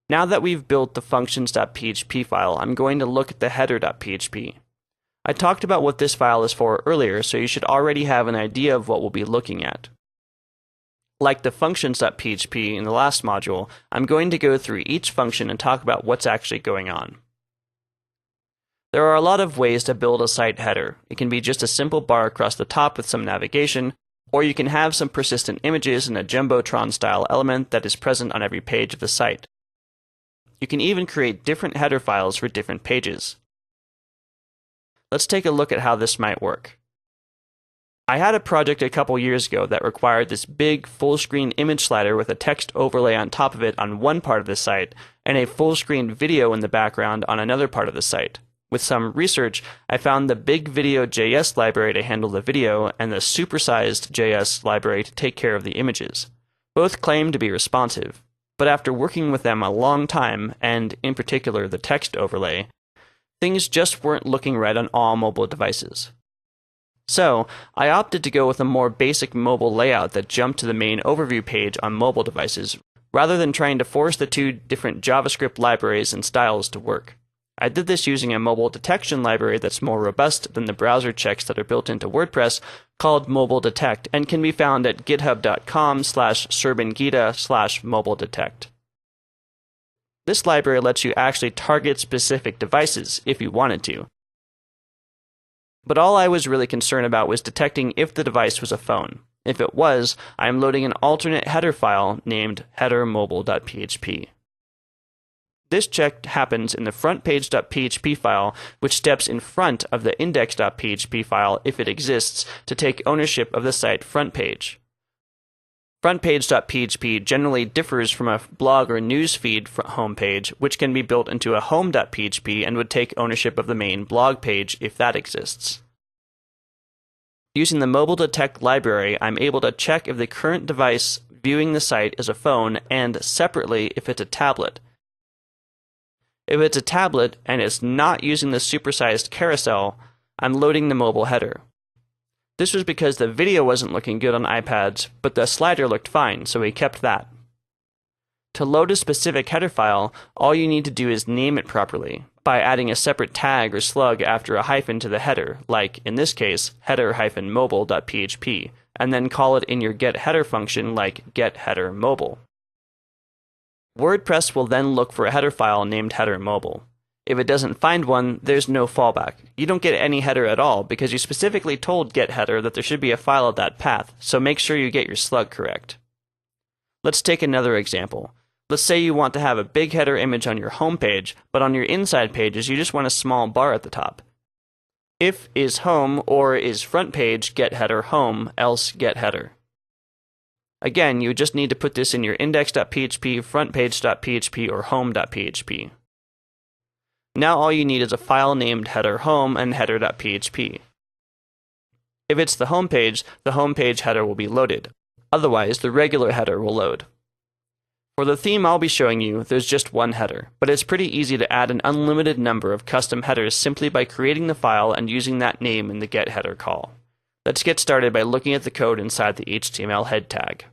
Now that we've built the functions.php file, I'm going to look at the header.php. I talked about what this file is for earlier, so you should already have an idea of what we'll be looking at. Like the functions.php in the last module, I'm going to go through each function and talk about what's actually going on. There are a lot of ways to build a site header. It can be just a simple bar across the top with some navigation, or you can have some persistent images and a Jumbotron-style element that is present on every page of the site. You can even create different header files for different pages. Let's take a look at how this might work. I had a project a couple years ago that required this big full-screen image slider with a text overlay on top of it on one part of the site, and a full-screen video in the background on another part of the site. With some research, I found the Big Video JS library to handle the video and the Supersized JS library to take care of the images. Both claim to be responsive, but after working with them a long time, and in particular the text overlay, things just weren't looking right on all mobile devices. So, I opted to go with a more basic mobile layout that jumped to the main overview page on mobile devices, rather than trying to force the two different JavaScript libraries and styles to work. I did this using a mobile detection library that's more robust than the browser checks that are built into WordPress, called Mobile Detect, and can be found at github.com/serbingita/mobiledetect. This library lets you actually target specific devices if you wanted to. But all I was really concerned about was detecting if the device was a phone. If it was, I am loading an alternate header file named headermobile.php. This check happens in the frontpage.php file, which steps in front of the index.php file if it exists to take ownership of the site front page. Frontpage.php generally differs from a blog or newsfeed homepage, which can be built into a home.php and would take ownership of the main blog page if that exists. Using the Mobile Detect library, I'm able to check if the current device viewing the site is a phone and, separately, if it's a tablet. If it's a tablet and it's not using the supersized carousel, I'm loading the mobile header. This was because the video wasn't looking good on iPads, but the slider looked fine, so we kept that. To load a specific header file, all you need to do is name it properly, by adding a separate tag or slug after a hyphen to the header, like, in this case, header-mobile.php, and then call it in your getHeader function like getHeaderMobile. WordPress will then look for a header file named header-mobile. If it doesn't find one, there's no fallback. You don't get any header at all because you specifically told getHeader that there should be a file of that path, so make sure you get your slug correct. Let's take another example. Let's say you want to have a big header image on your home page, but on your inside pages you just want a small bar at the top. If is home or is front page getHeader home, else getHeader. Again, you just need to put this in your index.php, frontpage.php, or home.php. Now all you need is a file named header home and header.php. If it's the home page header will be loaded. Otherwise, the regular header will load. For the theme I'll be showing you, there's just one header, but it's pretty easy to add an unlimited number of custom headers simply by creating the file and using that name in the getHeader call. Let's get started by looking at the code inside the HTML head tag.